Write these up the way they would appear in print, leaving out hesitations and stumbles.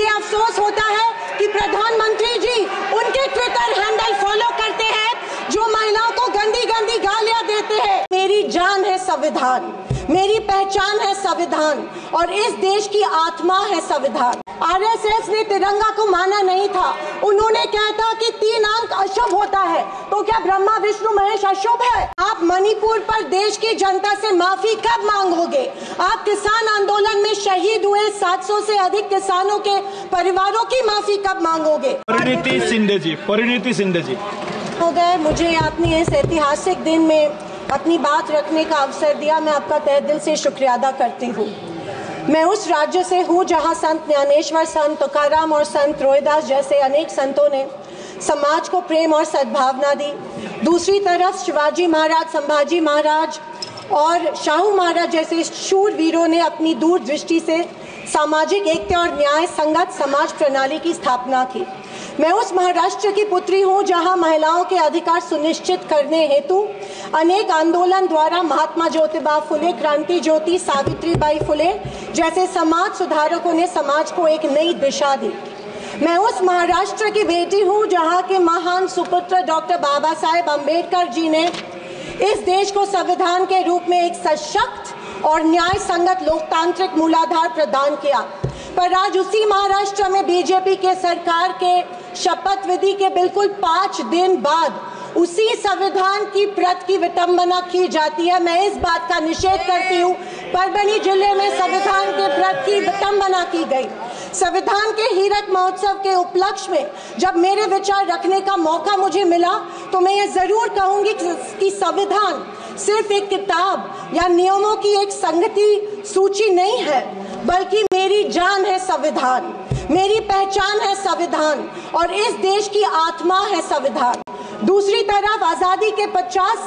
ये अफसोस होता है कि प्रधानमंत्री जी उनके ट्विटर हैंडल फॉलो करते हैं जो महिलाओं को गंदी गंदी गालियां देते हैं। मेरी जान है संविधान, मेरी पहचान है संविधान और इस देश की आत्मा है संविधान। आरएसएस ने तिरंगा को माना नहीं था। उन्होंने कहा था कि 3 अंक अशुभ होता है, तो क्या ब्रह्मा विष्णु महेश अशुभ है? आप मणिपुर पर देश की जनता से माफी कब मांगोगे? आप किसान आंदोलन में शहीद हुए 700 से अधिक किसानों के परिवारों की माफी कब मांगोगे? परिणीति शिंदे जी हो गए। मुझे आपने इस ऐतिहासिक दिन में अपनी बात रखने का अवसर दिया, मैं आपका तहे दिल से शुक्रिया अदा करती हूँ। मैं उस राज्य से हूँ जहाँ संत ज्ञानेश्वर, संत तुकाराम और संत रोहिदास जैसे अनेक संतों ने समाज को प्रेम और सद्भावना दी। दूसरी तरफ शिवाजी महाराज, संभाजी महाराज और शाहू महाराज जैसे शूर वीरों ने अपनी दूरदृष्टि से सामाजिक एकता और न्याय संगत समाज प्रणाली की स्थापना की। मैं उस महाराष्ट्र की पुत्री हूँ जहाँ महिलाओं के अधिकार सुनिश्चित करने हेतु अनेक आंदोलन द्वारा महात्मा ज्योतिबा फुले, क्रांति ज्योति सावित्रीबाई फुले जैसे समाज सुधारकों ने समाज को एक नई दिशा दी। मैं उस महाराष्ट्र की बेटी हूँ जहाँ के महान सुपुत्र डॉक्टर बाबा साहेब अम्बेडकर जी ने इस देश को संविधान के रूप में एक सशक्त और न्याय संगत लोकतांत्रिक मूलाधार प्रदान किया। पर आज उसी महाराष्ट्र में बीजेपी के सरकार के शपथ विधि के बिल्कुल 5 दिन बाद उसी संविधान की प्रत की विटंबना की जाती है। मैं इस बात का निषेध करती हूँ। परभणी जिले में संविधान के प्रत की विटंबना की गई। संविधान के हीरक महोत्सव के उपलक्ष्य में जब मेरे विचार रखने का मौका मुझे मिला तो मैं ये जरूर कहूंगी कि संविधान सिर्फ एक किताब या नियमों की एक संगति सूची नहीं है, बल्कि मेरी जान है संविधान, मेरी पहचान है संविधान और इस देश की आत्मा है संविधान। दूसरी तरफ आजादी के 50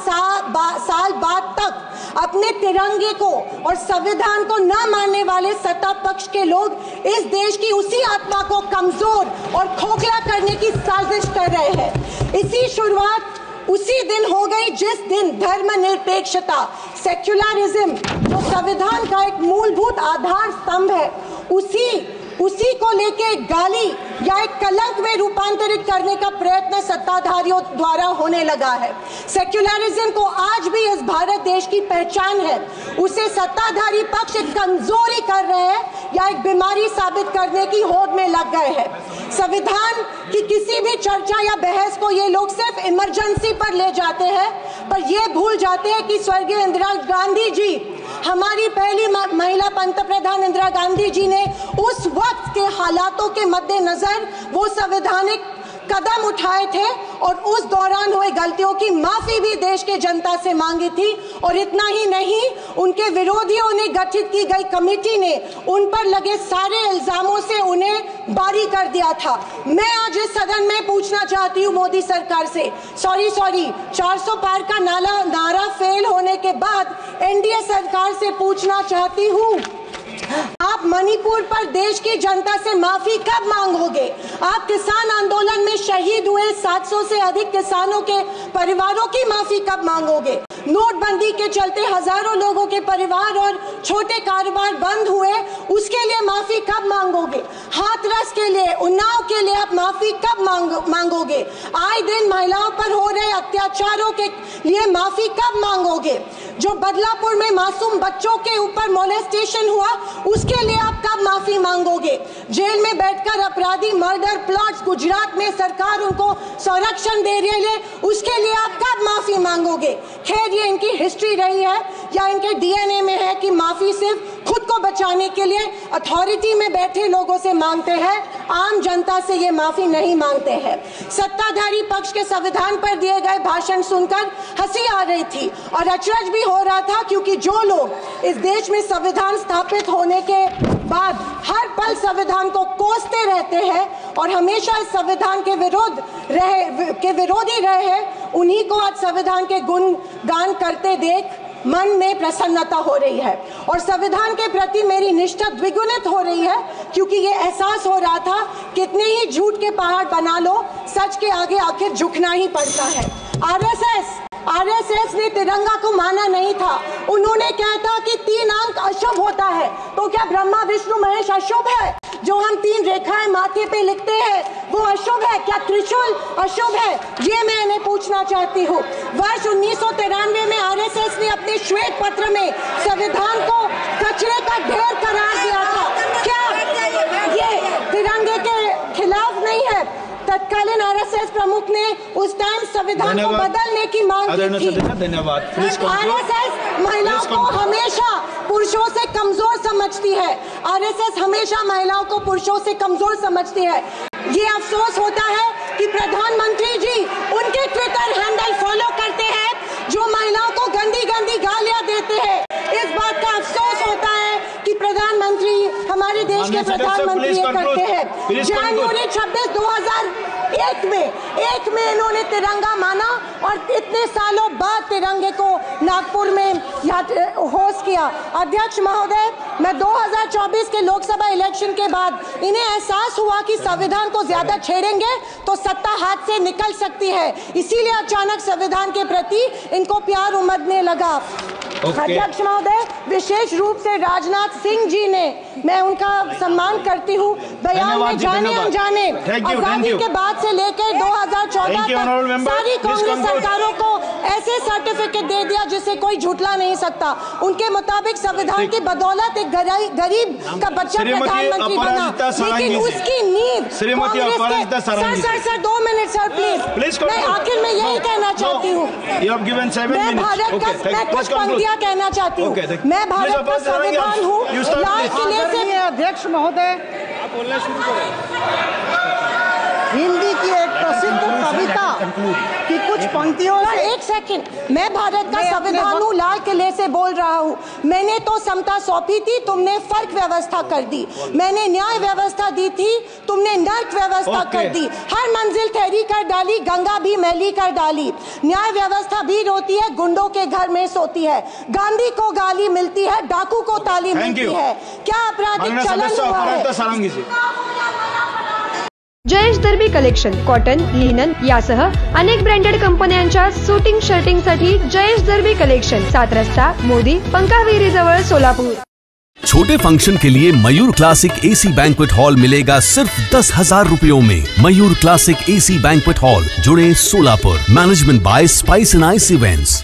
साल बाद तक अपने तिरंगे को और संविधान को न मानने वाले सत्ता पक्ष के लोग इस देश की उसी आत्मा को कमजोर और खोखला करने की साजिश कर रहे हैं। इसी शुरुआत उसी दिन हो गई जिस दिन धर्मनिरपेक्षता, सेक्युलरिज्म जो संविधान का एक मूलभूत आधार स्तंभ है, उसी को लेके गाली या एक कलंक में रूपांतरित करने का प्रयत्न सत्ताधारियों द्वारा होने लगा है। सेक्युलरिज्म को आज भी इस भारत देश की पहचान है, उसे सत्ताधारी पक्ष एक कमजोरी कर रहे हैं या एक बीमारी साबित करने की होड़ में लग गए हैं। संविधान की किसी भी चर्चा या बहस को ये लोग सिर्फ इमरजेंसी पर ले जाते हैं, पर ये भूल जाते हैं कि स्वर्गीय इंदिरा गांधी जी, हमारी पहली महिला पंतप्रधान इंदिरा गांधी जी ने उस वक्त के हालातों के मद्देनजर वो संवैधानिक कदम उठाए थे और उस दौरान हुए गलतियों की माफी भी देश के जनता से मांगी थी। और इतना ही नहीं, उनके विरोधियों ने गठित की गई कमेटी ने उन पर लगे सारे इल्जामों से उन्हें बारी कर दिया था। मैं आज इस सदन में पूछना चाहती हूँ मोदी सरकार से, सॉरी 400 पार का नारा फेल होने के बाद एनडीए सरकार से पूछना चाहती हूँ, आप मणिपुर पर देश की जनता से माफी कब मांगोगे? आप किसान आंदोलन में शहीद हुए 700 से अधिक किसानों के परिवारों की माफी कब मांगोगे? नोटबंदी के चलते हजारों लोगों के परिवार और छोटे कारोबार बंद हुए, उसके लिए माफी कब मांगोगे? हाथरस के लिए, उन्नाव के लिए आप माफी कब मांगोगे? आए दिन महिलाओं पर हो रहे अत्याचारों के लिए माफी कब मांगोगे? जो बदलापुर में मासूम बच्चों के ऊपर मोलेस्टेशन हुआ, उसके लिए आप कब माफी मांगोगे? जेल में बैठकर अपराधी मर्डर प्लॉट्स गुजरात में सरकार उनको संरक्षण दे रही है, उसके लिए आप कब माफी मांगोगे? खैर, ये इनकी हिस्ट्री रही है या इनके डीएनए में है कि माफी सिर्फ खुद को बचाने के लिए अथॉरिटी में बैठे लोगों से मांगते हैं, आम जनता से ये माफी नहीं मांगते हैं। सत्ताधारी पक्ष के संविधान पर दिए गए भाषण सुनकर हंसी आ रही थी और अचरज भी हो रहा था, क्योंकि जो लोग इस देश में संविधान स्थापित होने के बाद हर पल संविधान को कोसते रहते हैं और हमेशा इस संविधान के विरोधी रहे हैं, उन्हीं को आज संविधान के गुणगान करते देख मन में प्रसन्नता हो रही है और संविधान के प्रति मेरी निष्ठा द्विगुणित हो रही है, क्योंकि ये एहसास हो रहा था कितने ही झूठ के पहाड़ बना लो, सच के आगे आखिर झुकना ही पड़ता है। आरएसएस ने तिरंगा को माना नहीं था। उन्होंने कहा था कि 3 अंक अशुभ होता है, तो क्या ब्रह्मा विष्णु महेश अशुभ है? जो हम 3 रेखाएं माथे पे लिखते हैं वो अशुभ है क्या? त्रिशूल अशुभ है? ये मैं इन्हें पूछना चाहती हूँ। वर्ष 1993 में आरएसएस ने अपने श्वेत पत्र में संविधान को कचरे का ढेर करार दिया था। क्या ये तिरंगे के खिलाफ नहीं है? तत्कालीन आरएसएस प्रमुख ने उस टाइम संविधान को बदलने की मांग की थी। धन्यवाद। आरएसएस महिलाओं को हमेशा पुरुषों से कमजोर समझती है। आरएसएस हमेशा महिलाओं को पुरुषों से कमजोर समझती है। ये अफसोस होता है कि प्रधानमंत्री जी उनके ट्विटर हैंडल फॉलो करते हैं जो महिलाओं को गंदी गंदी गालियां देते हैं। इस बात का अफसोस होता है कि प्रधानमंत्री हमारे देश के प्रधानमंत्री ये करते हैं। जनवरी 26, 2001 में इन्होंने तिरंगा माना और इतने सालों बाद तिरंगे को नागपुर में होस्ट किया। अध्यक्ष महोदय, मैं 2024 के लोकसभा इलेक्शन के बाद इन्हें एहसास हुआ कि संविधान को ज्यादा छेड़ेंगे तो सत्ता हाथ से निकल सकती है, इसीलिए अचानक संविधान के प्रति इनको प्यार उमड़ने लगा। अध्यक्ष महोदय, विशेष रूप से राजनाथ सिंह जी ने, मैं उनका सम्मान करती हूँ, बयान में जाने अनजाने आजादी के बाद से लेकर 2014 तक सारी कांग्रेस सरकारों को ऐसे सर्टिफिकेट दे दिया जिसे कोई झुठला नहीं सकता। उनके मुताबिक संविधान की बदौलत एक गरीब का बच्चा प्रधानमंत्री बना, लेकिन उसकी नींव सर 2 मिनट सर प्लीज। मैं आखिर में यही कहना चाहती हूँ, मैं भारत का, मैं कुछ पंक्तियां कहना चाहती हूँ। मैं भारत का संविधान हूँ, लाल किले से। अध्यक्ष महोदय, हिंदी की एक प्रसिद्ध कविता की कुछ पंक्तियों से। एक सेकंड, मैं भारत का संविधान हूँ, लाल किले से बोल रहा हूँ। मैंने तो समता सौंपी थी, तुमने फर्क व्यवस्था कर दी। मैंने न्याय व्यवस्था दी थी, तुमने नर्क व्यवस्था कर दी। हर मंजिल ठहरी कर डाली, गंगा भी मैली कर डाली। न्याय व्यवस्था भी रोती है, गुंडों के घर में सोती है। गांधी को गाली मिलती है, डाकू को ताली मिलती है। क्या आपराधिक चलन हुआ है? जयेश दर्बी कलेक्शन कॉटन, लिनन यासह अनेक ब्रँडेड कंपन्यांच्या शूटिंग शर्टिंगसाठी जयेश दर्बी कलेक्शन, 7 रस्ता मोदी पंकाविरी जवळ सोलापूर। छोटे फंक्शन के लिए मयूर क्लासिक एसी बैंक्वेट हॉल मिलेगा सिर्फ 10,000 रुपयों में। मयूर क्लासिक एसी बैंक्वेट हॉल, जुड़े Solapur. Management by spice and ice events.